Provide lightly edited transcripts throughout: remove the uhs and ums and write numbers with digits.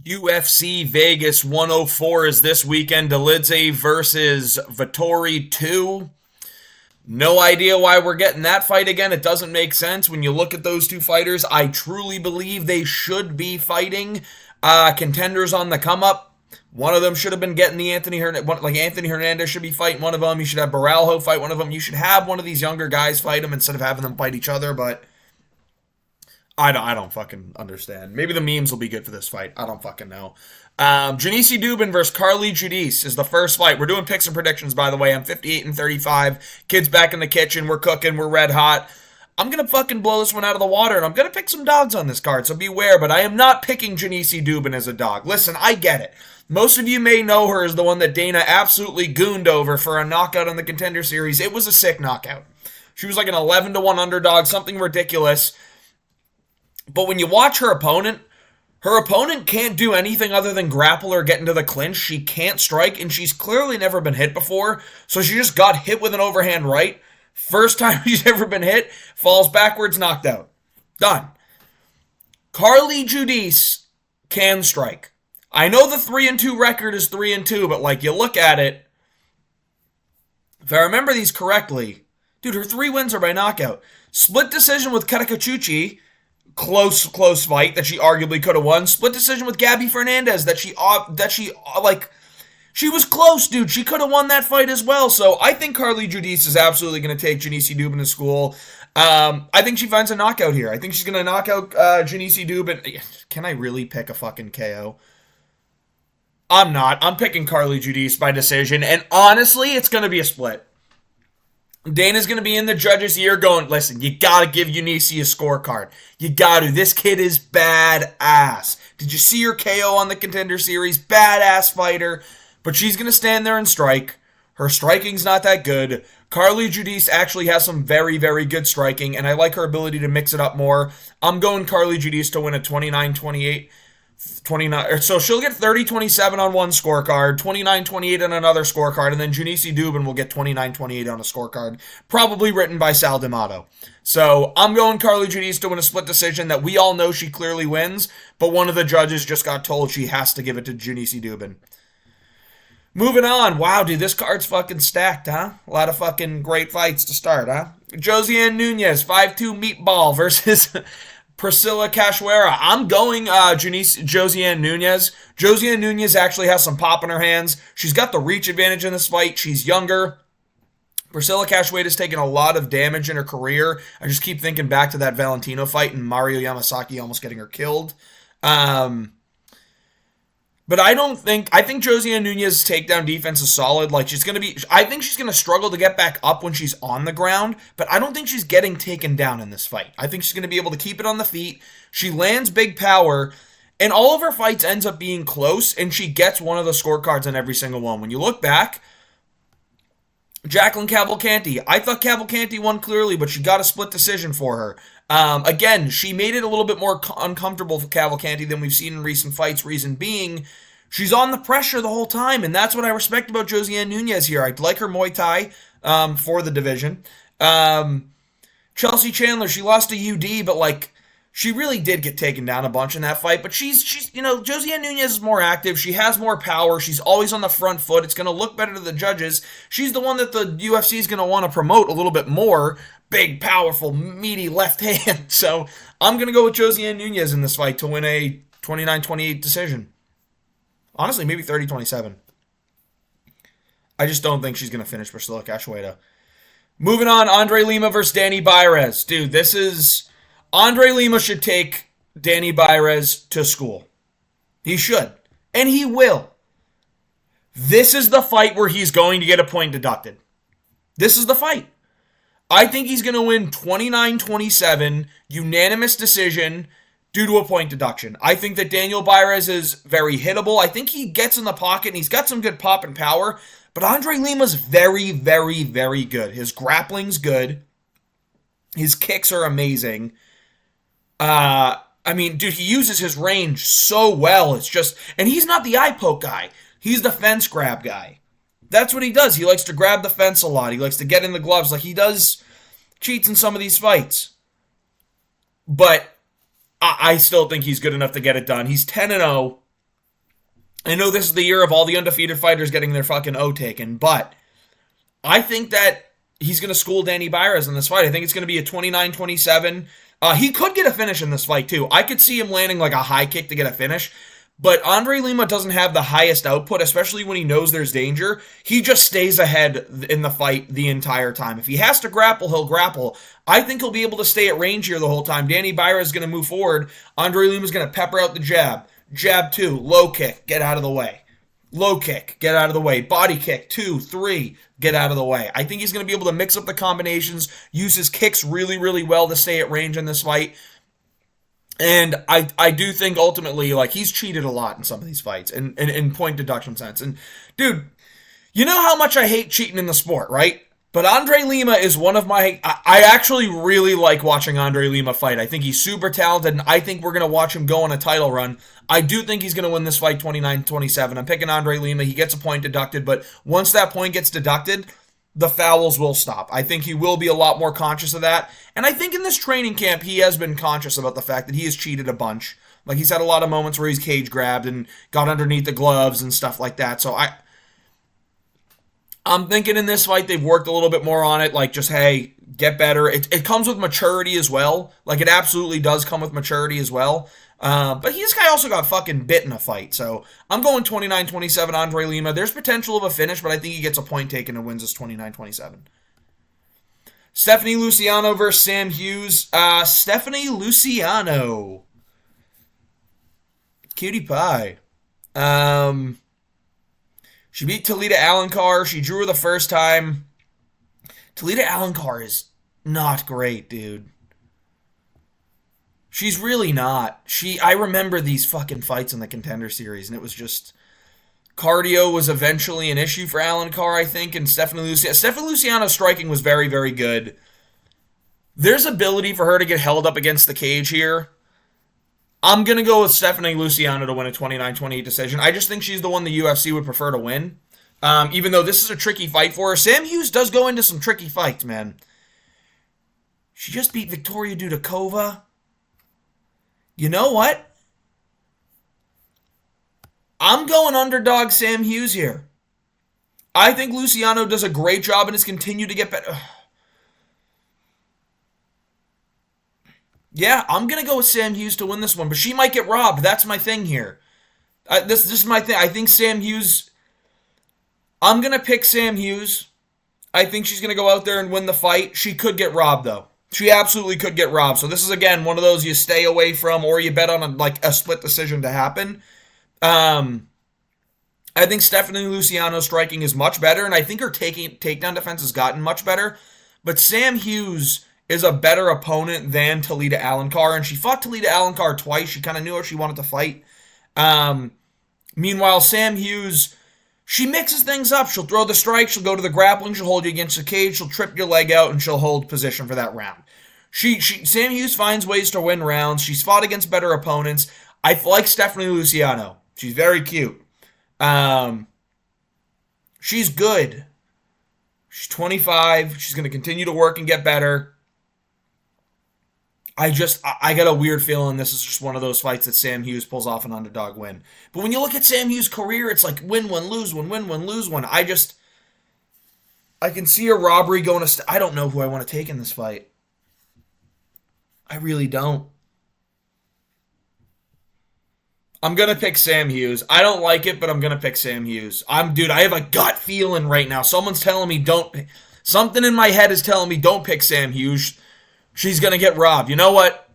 UFC Vegas 104 is this weekend. Dolidze versus Vettori 2. No idea why we're getting that fight again. It doesn't make sense when you look at those two fighters. I truly believe they should be fighting contenders on the come up. One of them should have been getting the Anthony Hernandez. Like Anthony Hernandez should be fighting one of them. You should have Vallejos fight one of them. You should have one of these younger guys fight them instead of having them fight each other. But I don't fucking understand. Maybe the memes will be good for this fight. I don't fucking know. Janice Dubin versus Carly Judice is the first fight. We're doing picks and predictions, by the way. I'm 58-35. Kids back in the kitchen. We're cooking. We're red hot. I'm going to fucking blow this one out of the water, and I'm going to pick some dogs on this card, so beware. But I am not picking Janice Dubin as a dog. Listen, I get it. Most of you may know her as the one that Dana absolutely gooned over for a knockout on the Contender Series. It was a sick knockout. She was like an 11-1 underdog, something ridiculous. But when you watch her opponent can't do anything other than grapple or get into the clinch. She can't strike, and she's clearly never been hit before. So she just got hit with an overhand right. First time she's ever been hit, falls backwards, knocked out. Done. Carly Judice can strike. I know the 3-2 record is 3-2, but like you look at it, if I remember these correctly, dude, her 3 wins are by knockout. Split decision with Katakachuchi. Close fight that she arguably could have won. Split decision with Gabby Fernandez that she was close, dude. She could have won that fight as well. So I think Carly Judice is absolutely going to take Janice Dubin to school. I think she finds a knockout here. I think she's going to knock out Janice Dubin. Can I really pick a fucking KO? I'm not. I'm picking Carly Judice by decision. And honestly, it's going to be a split. Dana's going to be in the judge's ear going, listen, you got to give Eunice a scorecard. You got to. This kid is badass. Did you see her KO on the Contender Series? Badass fighter. But she's going to stand there and strike. Her striking's not that good. Carly Judice actually has some very, very good striking, and I like her ability to mix it up more. I'm going Carly Judice to win a 29-28. 29, so she'll get 30-27 on one scorecard, 29-28 on another scorecard, and then Janice Dubin will get 29-28 on a scorecard, probably written by Sal D'Amato. So I'm going Carly Judice to win a split decision that we all know she clearly wins, but one of the judges just got told she has to give it to Janice Dubin. Moving on. Wow, dude, this card's fucking stacked, huh? A lot of fucking great fights to start, huh? Josiane Nunez, 5'2 meatball versus Priscilla Cachoeira. I'm going Josiane Nunez. Josiane Nunez actually has some pop in her hands. She's got the reach advantage in this fight. She's younger. Priscilla Cachoeira has taken a lot of damage in her career. I just keep thinking back to that Valentino fight and Mario Yamasaki almost getting her killed. But I think Josiane Nunez's takedown defense is solid. I think she's going to struggle to get back up when she's on the ground, but I don't think she's getting taken down in this fight. I think she's going to be able to keep it on the feet. She lands big power, and all of her fights ends up being close, and she gets one of the scorecards on every single one. When you look back, Jacqueline Cavalcanti, I thought Cavalcanti won clearly, but she got a split decision for her. Again, she made it a little bit more uncomfortable for Cavalcanti than we've seen in recent fights. Reason being, she's on the pressure the whole time, and that's what I respect about Josiane Nunez here. I like her Muay Thai for the division. Chelsea Chandler, she lost to UD, but she really did get taken down a bunch in that fight. But she's Josiane Nunez is more active. She has more power. She's always on the front foot. It's going to look better to the judges. She's the one that the UFC is going to want to promote a little bit more. Big, powerful, meaty left hand. So I'm going to go with Josiane Nunez in this fight to win a 29-28 decision. Honestly, maybe 30-27. I just don't think she's going to finish Priscilla Cachoeira. Moving on, Andre Lima versus Danny Bairez. Dude, this is... Andre Lima should take Danny Bairez to school. He should. And he will. This is the fight where he's going to get a point deducted. This is the fight. I think he's going to win 29-27, unanimous decision, due to a point deduction. I think that Daniel Bairez is very hittable. I think he gets in the pocket, and he's got some good pop and power. But Andre Lima's very, very, very good. His grappling's good. His kicks are amazing. Dude, he uses his range so well. It's just... And he's not the eye poke guy. He's the fence grab guy. That's what he does. He likes to grab the fence a lot. He likes to get in the gloves. He does cheats in some of these fights. But I still think he's good enough to get it done. He's 10-0. I know this is the year of all the undefeated fighters getting their fucking O taken, but I think that he's going to school Danny Baez in this fight. I think it's going to be a 29-27. He could get a finish in this fight, too. I could see him landing like a high kick to get a finish. But Andre Lima doesn't have the highest output, especially when he knows there's danger. He just stays ahead in the fight the entire time. If he has to grapple, he'll grapple. I think he'll be able to stay at range here the whole time. Danny Baez is going to move forward. Andre Lima's going to pepper out the jab. Jab 2, low kick, get out of the way. Low kick, get out of the way. Body kick, 2, 3, get out of the way. I think he's going to be able to mix up the combinations, use his kicks really, really well to stay at range in this fight. And I do think ultimately, like, he's cheated a lot in some of these fights in point deduction sense. And, dude, you know how much I hate cheating in the sport, right? But Andre Lima is one of my... I actually really like watching Andre Lima fight. I think he's super talented, and I think we're going to watch him go on a title run. I do think he's going to win this fight 29-27. I'm picking Andre Lima. He gets a point deducted, but once that point gets deducted, the fouls will stop. I think he will be a lot more conscious of that. And I think in this training camp, he has been conscious about the fact that he has cheated a bunch. Like, he's had a lot of moments where he's cage grabbed and got underneath the gloves and stuff like that. So I'm thinking in this fight, they've worked a little bit more on it. Like, just, hey, get better. It comes with maturity as well. Like, it absolutely does come with maturity as well. But this guy also got fucking bit in a fight. So I'm going 29-27 Andre Lima. There's potential of a finish, but I think he gets a point taken and wins this 29-27. Stephanie Luciano versus Sam Hughes. Stephanie Luciano. Cutie pie. She beat Talita Alencar. She drew her the first time. Talita Alencar is not great, dude. She's really not. I remember these fucking fights in the Contender Series, and it was just... Cardio was eventually an issue for Alencar, I think, and Stephanie Luciano's striking was very, very good. There's ability for her to get held up against the cage here. I'm going to go with Stephanie Luciano to win a 29-28 decision. I just think she's the one the UFC would prefer to win. Even though this is a tricky fight for her. Sam Hughes does go into some tricky fights, man. She just beat Victoria Dudakova. You know what? I'm going underdog Sam Hughes here. I think Luciano does a great job and has continued to get better. Yeah, I'm going to go with Sam Hughes to win this one, but she might get robbed. That's my thing here. This is my thing. I think Sam Hughes... I'm going to pick Sam Hughes. I think she's going to go out there and win the fight. She could get robbed, though. She absolutely could get robbed. So this is, again, one of those you stay away from or you bet on a split decision to happen. I think Stephanie Luciano's striking is much better, and I think her takedown defense has gotten much better. But Sam Hughes is a better opponent than Talita Alencar, and she fought Talita Alencar twice. She kind of knew what she wanted to fight. Meanwhile, Sam Hughes, she mixes things up. She'll throw the strike, she'll go to the grappling, she'll hold you against the cage, she'll trip your leg out, and she'll hold position for that round. Sam Hughes finds ways to win rounds. She's fought against better opponents. I like Stephanie Luciano. She's very cute. She's good. She's 25. She's going to continue to work and get better. I got a weird feeling this is just one of those fights that Sam Hughes pulls off an underdog win. But when you look at Sam Hughes' career, it's like win one, lose one, win one, lose one. I can see a robbery going to... I don't know who I want to take in this fight. I really don't. I'm going to pick Sam Hughes. I don't like it, but I'm going to pick Sam Hughes. Dude, I have a gut feeling right now. Someone's telling me don't... Something in my head is telling me don't pick Sam Hughes. She's going to get robbed. You know what?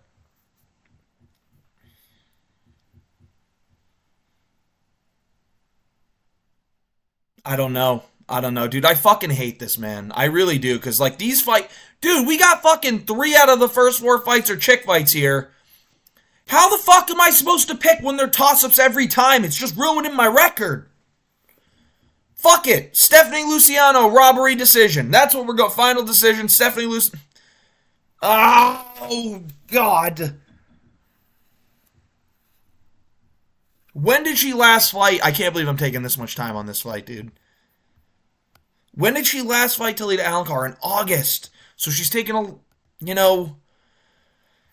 I don't know. Dude, I fucking hate this, man. I really do, because, like, these fights... Dude, we got fucking 3 out of the first 4 fights are chick fights here. How the fuck am I supposed to pick when they're toss-ups every time? It's just ruining my record. Fuck it. Stephanie Luciano, robbery decision. That's what we're going. Final decision, Stephanie Luciano. Oh, God. When did she last fight? I can't believe I'm taking this much time on this fight, dude. When did she last fight Talita Alencar? In August. So she's taken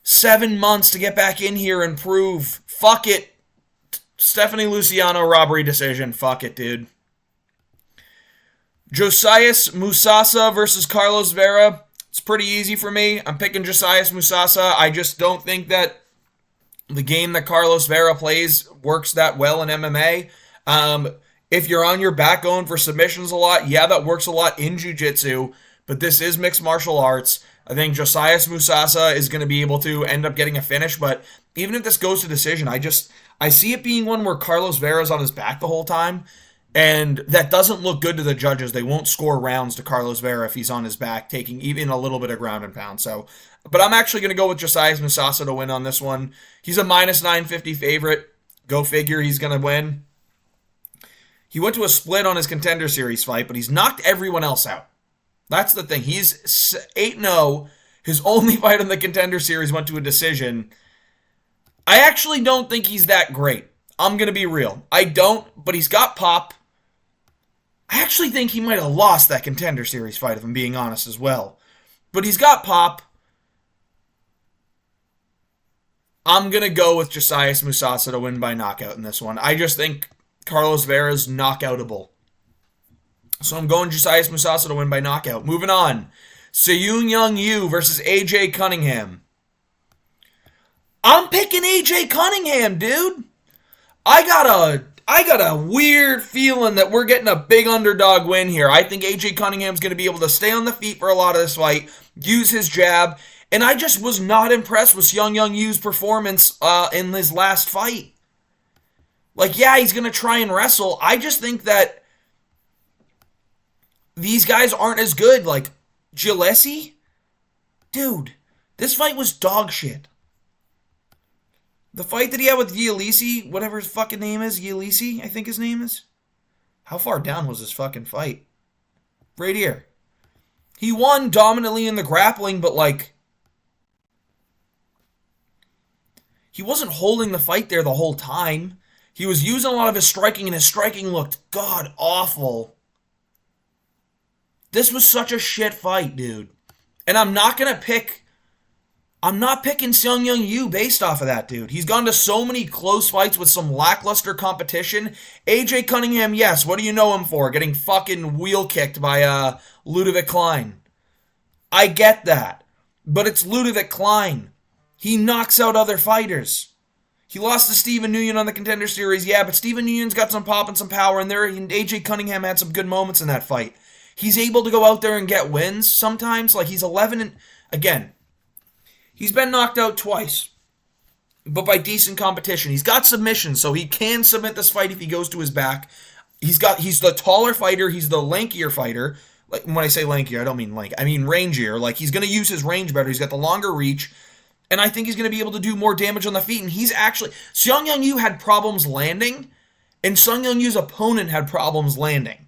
7 months to get back in here and prove, fuck it. Stephanie Luciano robbery decision. Fuck it, dude. Josias Musasa versus Carlos Vera. It's pretty easy for me. I'm picking Josias Musasa. I just don't think that the game that Carlos Vera plays works that well in MMA. If you're on your back going for submissions a lot, yeah, that works a lot in jiu-jitsu, but this is mixed martial arts. I think Josias Musasa is going to be able to end up getting a finish, but even if this goes to decision, I see it being one where Carlos Vera's on his back the whole time, and that doesn't look good to the judges. They won't score rounds to Carlos Vera if he's on his back, taking even a little bit of ground and pound. But I'm actually going to go with Josias Musasa to win on this one. He's a minus 950 favorite. Go figure, he's going to win. He went to a split on his Contender Series fight, but he's knocked everyone else out. That's the thing. He's 8-0. His only fight in the Contender Series went to a decision. I actually don't think he's that great. I'm going to be real. I don't, but he's got pop. I actually think he might have lost that Contender Series fight, if I'm being honest as well. But he's got pop. I'm going to go with Josias Musasa to win by knockout in this one. I just think Carlos Vera's knockoutable. So I'm going Josias Musasa to win by knockout. Moving on. Seung Young Yu versus AJ Cunningham. I'm picking AJ Cunningham, dude. I got a weird feeling that we're getting a big underdog win here. I think AJ Cunningham's going to be able to stay on the feet for a lot of this fight, use his jab, and I just was not impressed with Seung Young Yu's performance in his last fight. Like, yeah, he's going to try and wrestle. I just think that these guys aren't as good. Like, Gillespie? Dude, this fight was dog shit. The fight that he had with Gialisi, whatever his fucking name is, Gialisi, I think his name is. How far down was this fucking fight? Right here. He won dominantly in the grappling, but like, he wasn't holding the fight there the whole time. He was using a lot of his striking, and his striking looked god awful. This was such a shit fight, dude. And I'm not picking Seung Young Yu based off of that, dude. He's gone to so many close fights with some lackluster competition. AJ Cunningham, yes, what do you know him for? Getting fucking wheel kicked by Ludovic Klein. I get that. But it's Ludovic Klein. He knocks out other fighters. He lost to Steven Nguyen on the Contender Series, yeah, but Steven Nguyen's got some pop and some power in there, and AJ Cunningham had some good moments in that fight. He's able to go out there and get wins sometimes. Like, he's 11 and... Again, he's been knocked out twice, but by decent competition. He's got submissions, so he can submit this fight if he goes to his back. He's the taller fighter. He's the lankier fighter. Like, when I say lankier, I don't mean lank. I mean rangier. Like, he's going to use his range better. He's got the longer reach, and I think he's going to be able to do more damage on the feet. And he's actually... Seung Young Yu had problems landing, and Seung Young Yu's opponent had problems landing.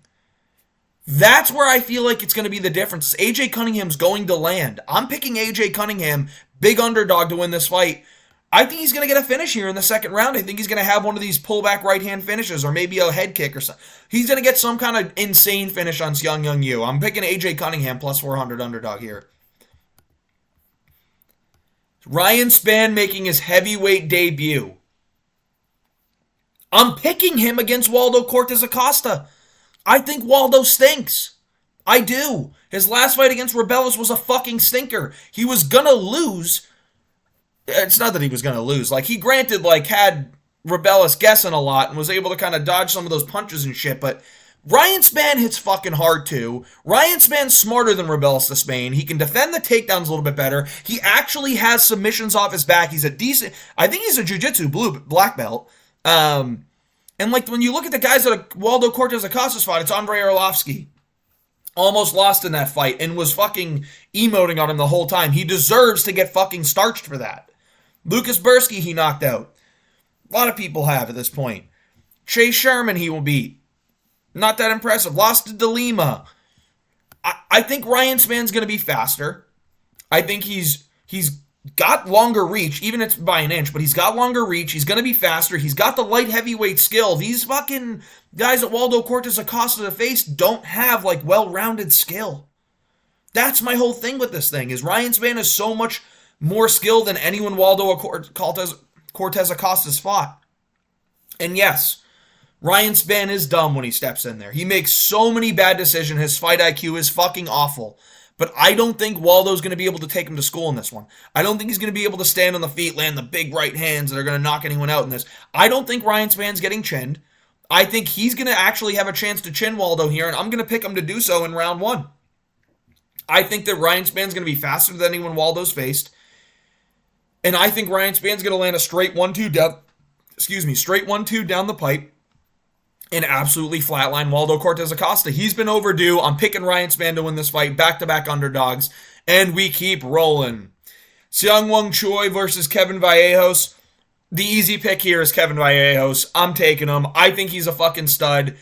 That's where I feel like it's going to be the difference. AJ Cunningham's going to land. I'm picking AJ Cunningham, big underdog to win this fight. I think he's going to get a finish here in the second round. I think he's going to have one of these pullback right-hand finishes or maybe a head kick or something. He's going to get some kind of insane finish on Seung Young Yu. I'm picking AJ Cunningham plus 400 underdog here. Ryan Spann making his heavyweight debut. I'm picking him against Waldo Cortez Acosta. I think Waldo stinks. I do. His last fight against Rebellis was a fucking stinker. He was gonna lose. It's not that he was gonna lose. Like, he granted, like, had Rebellis guessing a lot and was able to kind of dodge some of those punches and shit, but Ryan Spann hits fucking hard too. Ryan Spann's smarter than Rebellis to Spain. He can defend the takedowns a little bit better. He actually has submissions off his back. He's a decent... I think he's a jiu-jitsu black belt. And, like, when you look at the guys that Waldo Cortez Acosta's fought, it's Andrei Arlovsky. Almost lost in that fight and was fucking emoting on him the whole time. He deserves to get fucking starched for that. Lucas Bursky, he knocked out. A lot of people have at this point. Chase Sherman, he will beat. Not that impressive. Lost to DeLima. I think Ryan Spann's going to be faster. I think he's got longer reach, even if it's by an inch, but he's got longer reach. He's going to be faster. He's got the light heavyweight skill. These fucking guys at Waldo Cortez Acosta to face don't have, like, well-rounded skill. That's my whole thing with this thing, is Ryan Spann is so much more skilled than anyone Waldo Cortez Acosta's fought. And yes, Ryan Spann is dumb when he steps in there. He makes so many bad decisions. His fight IQ is fucking awful. But I don't think Waldo's going to be able to take him to school in this one. I don't think he's going to be able to stand on the feet, land the big right hands that are going to knock anyone out in this. I don't think Ryan Spann's getting chinned. I think he's going to actually have a chance to chin Waldo here, and I'm going to pick him to do so in round 1. I think that Ryan Spann's going to be faster than anyone Waldo's faced. And I think Ryan Spann's going to land a straight 1-2 down, straight 1-2 down the pipe and absolutely flatline Waldo Cortez Acosta. He's been overdue. I'm picking Ryan Spann to win this fight. Back-to-back underdogs. And we keep rolling. Seung-Won Choi versus Kevin Vallejos. The easy pick here is Kevin Vallejos. I'm taking him. I think he's a fucking stud.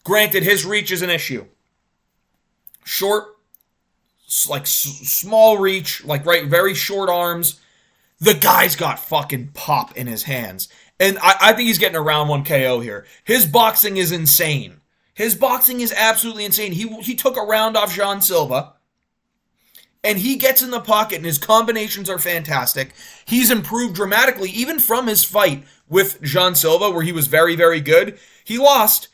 Granted, his reach is an issue. Short, like small reach, like right, very short arms. The guy's got fucking pop in his hands. And I think he's getting a round 1 KO here. His boxing is insane. His boxing is absolutely insane. He took a round off Jean Silva. And he gets in the pocket, and his combinations are fantastic. He's improved dramatically, even from his fight with Jean Silva, where he was very, very good. He lost,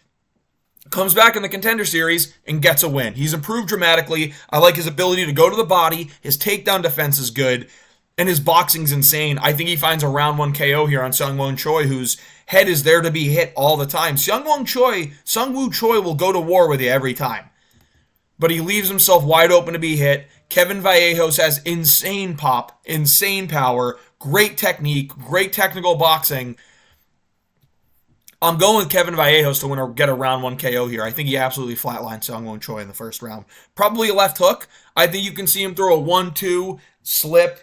comes back in the Contender Series, and gets a win. He's improved dramatically. I like his ability to go to the body. His takedown defense is good. And his boxing's insane. I think he finds a round 1 KO here on Seung-Won Choi, whose head is there to be hit all the time. Seung-Won Choi will go to war with you every time. But he leaves himself wide open to be hit. Kevin Vallejos has insane pop, insane power, great technique, great technical boxing. I'm going with Kevin Vallejos to get a round 1 KO here. I think he absolutely flatlines Seung-Won Choi in the first round. Probably a left hook. I think you can see him throw a 1-2, slip,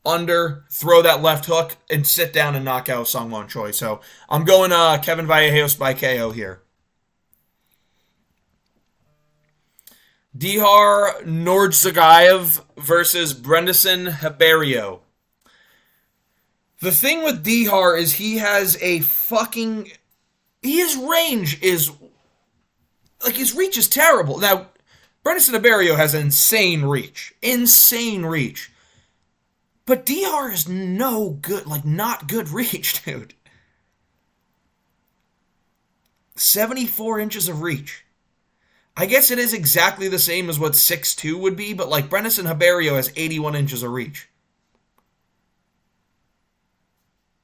under, throw that left hook, and sit down and knock out Seung-Won Choi. So I'm going Kevin Vallejos by KO here. Dihar Nurdzagayev versus Brendan Haberio. The thing with Dihar is his range is, like, his reach is terrible. Now, Brendan Haberio has insane reach. Insane reach. But Dihar is no good, like, not good reach, dude. 74 inches of reach. I guess it is exactly the same as what 6'2 would be, but, like, Brendan Haberio has 81 inches of reach.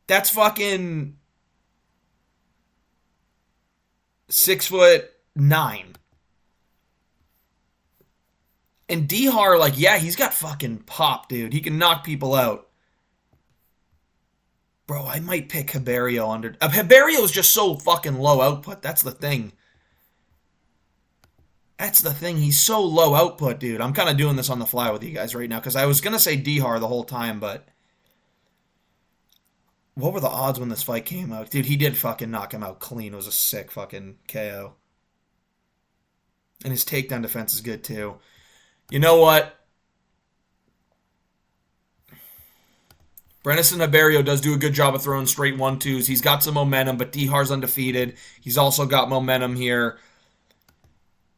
That's fucking 6'9". And Dihar, like, yeah, he's got fucking pop, dude. He can knock people out. Bro, I might pick Haberio under... Haberio is just so fucking low output. That's the thing. That's the thing. He's so low output, dude. I'm kind of doing this on the fly with you guys right now, because I was going to say Dihar the whole time, but... What were the odds when this fight came out? Dude, he did fucking knock him out clean. It was a sick fucking KO. And his takedown defense is good, too. You know what? Brendan Haberio does do a good job of throwing straight 1-2s. He's got some momentum, but Dihar's undefeated. He's also got momentum here.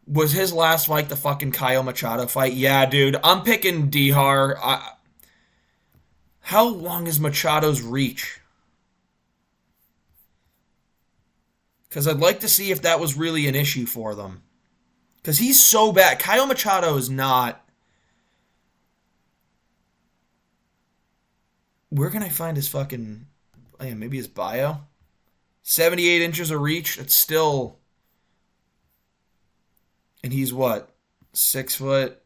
Was his last fight the fucking Caio Machado fight? Yeah, dude. I'm picking Dihar. How long is Machado's reach? Because I'd like to see if that was really an issue for them. Because he's so bad. Caio Machado is not... Where can I find his fucking... Oh yeah, maybe his bio? 78 inches of reach. It's still... And he's what? 6 foot?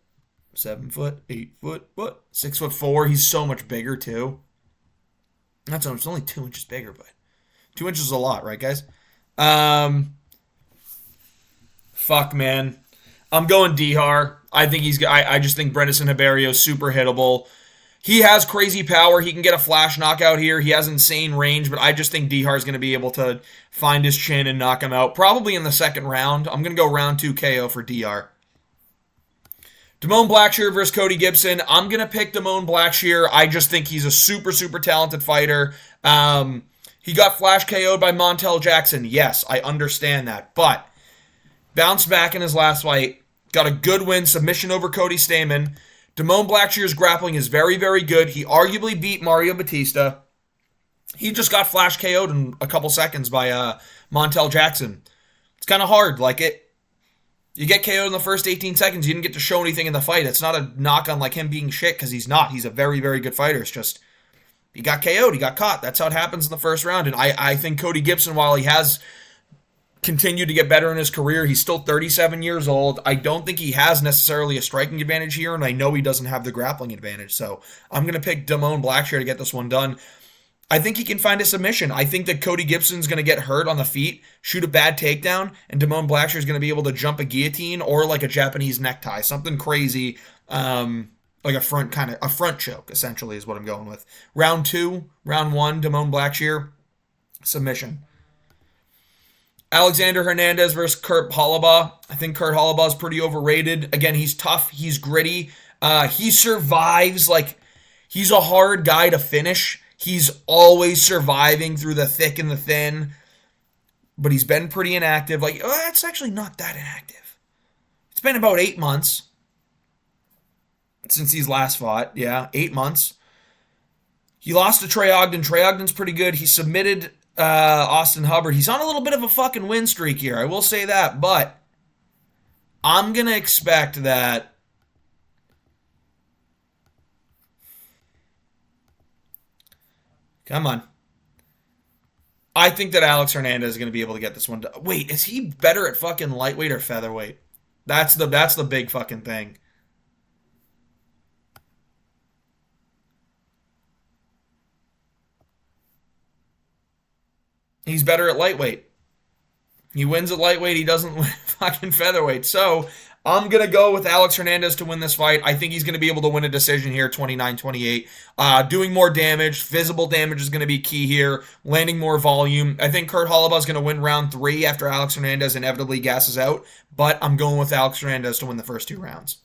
7 foot? 8 foot? What? 6'4". He's so much bigger, too. That's it's only 2 inches bigger, but... 2 inches is a lot, right, guys? Fuck, man. I'm going Dihar. I think I just think Brendan Haberio is super hittable. He has crazy power. He can get a flash knockout here. He has insane range, but I just think Dihar is going to be able to find his chin and knock him out. Probably in the second round. I'm going to go round 2 KO for Dihar. Damone Blackshear versus Cody Gibson. I'm going to pick Damone Blackshear. I just think he's a super, super talented fighter. He got flash KO'd by Montel Jackson. Yes, I understand that. But bounced back in his last fight. Got a good win, submission over Cody Stamann. Damone Blackshear's grappling is very, very good. He arguably beat Mario Batista. He just got flash KO'd in a couple seconds by Montel Jackson. It's kind of hard. Like you get KO'd in the first 18 seconds. You didn't get to show anything in the fight. It's not a knock on like him being shit because he's not. He's a very, very good fighter. It's just he got KO'd. He got caught. That's how it happens in the first round. And I think Cody Gibson, while he has continued to get better in his career, he's still 37 years old. I don't think he has necessarily a striking advantage here, and I know he doesn't have the grappling advantage. So I'm going to pick Damone Blackshear to get this one done. I think he can find a submission. I think that Cody Gibson's going to get hurt on the feet, shoot a bad takedown, and Damone Blackshear is going to be able to jump a guillotine or like a Japanese necktie, something crazy, like a front choke. Essentially, is what I'm going with. Round 2, round 1, Damone Blackshear, submission. Alexander Hernandez versus Kurt Holobaugh. I think Kurt Holobaugh is pretty overrated. Again, he's tough. He's gritty. He survives. Like he's a hard guy to finish. He's always surviving through the thick and the thin, but he's been pretty inactive. Like, it's actually not that inactive. It's been about 8 months since he's last fought. Yeah, 8 months. He lost to Trey Ogden. Trey Ogden's pretty good. He submitted Austin Hubbard. He's on a little bit of a fucking win streak here. I will say that, but I'm going to expect that come on. I think that Alex Hernandez is going to be able to get this one done. Wait, is he better at fucking lightweight or featherweight? That's the big fucking thing. He's better at lightweight. He wins at lightweight. He doesn't win fucking featherweight. So I'm going to go with Alex Hernandez to win this fight. I think he's going to be able to win a decision here, 29-28. Doing more damage. Visible damage is going to be key here. Landing more volume. I think Kurt Holobaugh is going to win round 3 after Alex Hernandez inevitably gasses out. But I'm going with Alex Hernandez to win the first 2 rounds.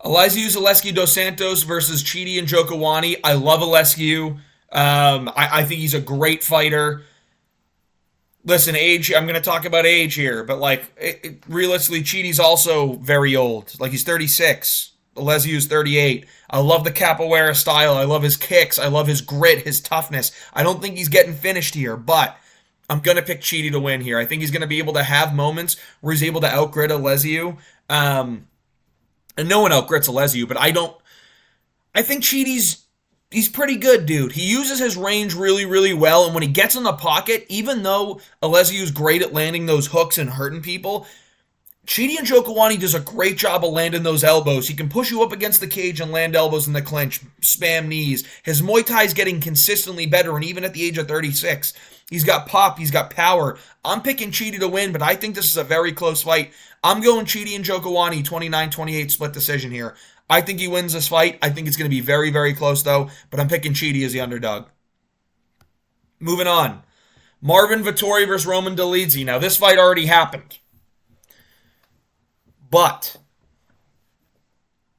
Elizeu Zaleski dos Santos versus Chidi Njokuani. I love Elizeu. I think he's a great fighter. Listen, age, I'm going to talk about age here, but like, realistically, Chidi's also very old. Like, he's 36. Elizeu's 38. I love the capoeira style. I love his kicks. I love his grit, his toughness. I don't think he's getting finished here, but I'm going to pick Chidi to win here. I think he's going to be able to have moments where he's able to outgrit Elizeu. And no one outgrits Elizeu, but I think he's pretty good, dude. He uses his range really, really well, and when he gets in the pocket, even though Elizeu's great at landing those hooks and hurting people, Chidi Njokuani does a great job of landing those elbows. He can push you up against the cage and land elbows in the clinch, spam knees. His Muay Thai is getting consistently better, and even at the age of 36, he's got pop, he's got power. I'm picking Chidi to win, but I think this is a very close fight. I'm going Chidi Njokuani, 29-28 split decision here. I think he wins this fight. I think it's going to be very, very close, though, but I'm picking Chidi as the underdog. Moving on. Marvin Vettori versus Roman Dolidze. Now, this fight already happened, but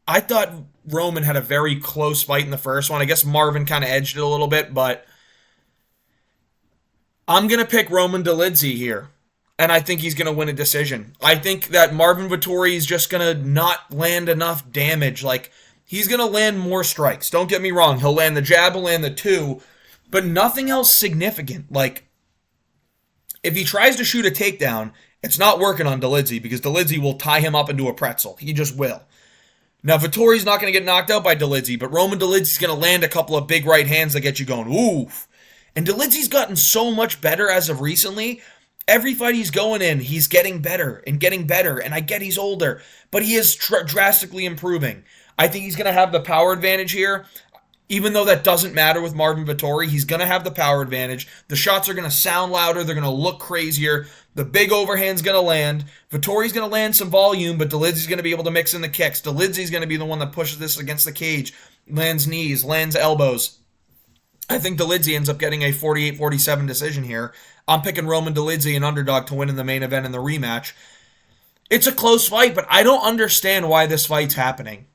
I thought Roman had a very close fight in the first one. I guess Marvin kind of edged it a little bit, but I'm going to pick Roman Dolidze here. And I think he's going to win a decision. I think that Marvin Vettori is just going to not land enough damage. Like, he's going to land more strikes. Don't get me wrong. He'll land the jab, he'll land the 2, but nothing else significant. Like, if he tries to shoot a takedown, it's not working on Dolidze because Dolidze will tie him up into a pretzel. He just will. Now, Vettori's not going to get knocked out by Dolidze, but Roman Dolidze's going to land a couple of big right hands that get you going, oof. And Dolidze's gotten so much better as of recently. Every fight he's going in, he's getting better, and I get he's older, but he is drastically improving. I think he's going to have the power advantage here, even though that doesn't matter with Marvin Vettori. He's going to have the power advantage. The shots are going to sound louder, they're going to look crazier, the big overhand's going to land, Vettori's going to land some volume, but Dolidze's going to be able to mix in the kicks. Dolidze's going to be the one that pushes this against the cage, lands knees, lands elbows. I think Dolidze ends up getting a 48-47 decision here. I'm picking Roman Dolidze, an underdog, to win in the main event in the rematch. It's a close fight, but I don't understand why this fight's happening.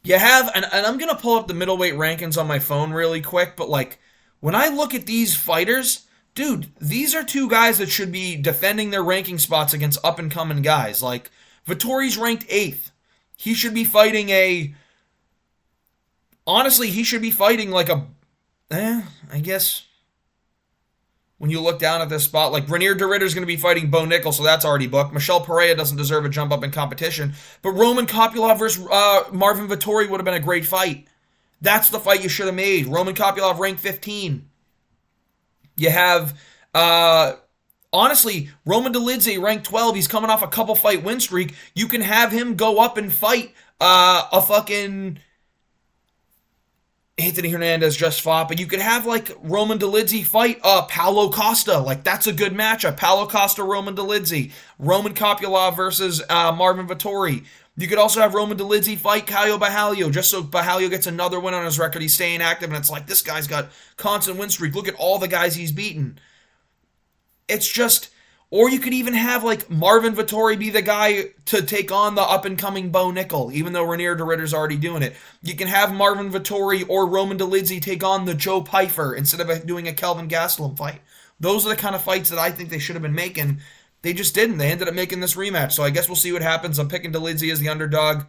You have, and I'm going to pull up the middleweight rankings on my phone really quick, but like, when I look at these fighters, dude, these are 2 guys that should be defending their ranking spots against up-and-coming guys. Like, Vettori's ranked 8th. He should be fighting honestly, he should be fighting like a I guess when you look down at this spot, like Renier de Ridder's going to be fighting Bo Nickel, so that's already booked. Michel Pereira doesn't deserve a jump up in competition, but Roman Kopylov versus Marvin Vettori would have been a great fight. That's the fight you should have made. Roman Kopylov ranked 15. You have, honestly, Roman Dolidze ranked 12. He's coming off a couple fight win streak. You can have him go up and fight a fucking Anthony Hernandez just fought, but you could have like Roman Dolidze fight Paulo Costa. Like that's a good matchup. Paulo Costa, Roman Dolidze. Roman Kopylov versus Marvin Vettori. You could also have Roman Dolidze fight Caio Borralho, just so Borralho gets another win on his record. He's staying active, and it's like, this guy's got constant win streak. Look at all the guys he's beaten. It's just, or you could even have like Marvin Vettori be the guy to take on the up-and-coming Bo Nickel, even though Renier de Ridder's already doing it. You can have Marvin Vettori or Roman Dolidze take on the Joe Pyfer instead of doing a Kelvin Gastelum fight. Those are the kind of fights that I think they should have been making. They just didn't. They ended up making this rematch. So I guess we'll see what happens. I'm picking Dolidze as the underdog.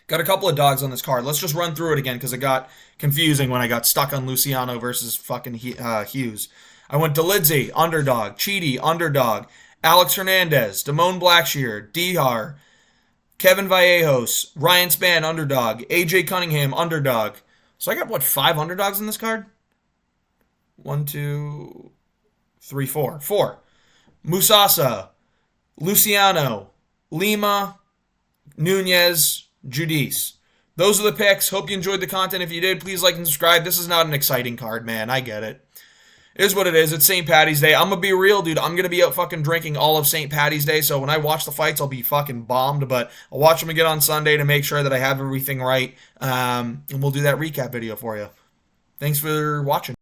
Got a couple of dogs on this card. Let's just run through it again because it got confusing when I got stuck on Luciano versus fucking Hughes. I went Dolidze, underdog. Chidi, underdog. Alex Hernandez, Damone Blackshear, Dihar, Kevin Vallejos, Ryan Spann, underdog. AJ Cunningham, underdog. So I got, 5 underdogs in this card? 1, 2, 3, 4. 4. Musasa, Luciano, Lima, Nunez, Judice. Those are the picks. Hope you enjoyed the content. If you did, please like and subscribe. This is not an exciting card, man. I get it. It is what it is. It's St. Patty's Day. I'm going to be real, dude. I'm going to be out fucking drinking all of St. Patty's Day, so when I watch the fights, I'll be fucking bombed, but I'll watch them again on Sunday to make sure that I have everything right, and we'll do that recap video for you. Thanks for watching.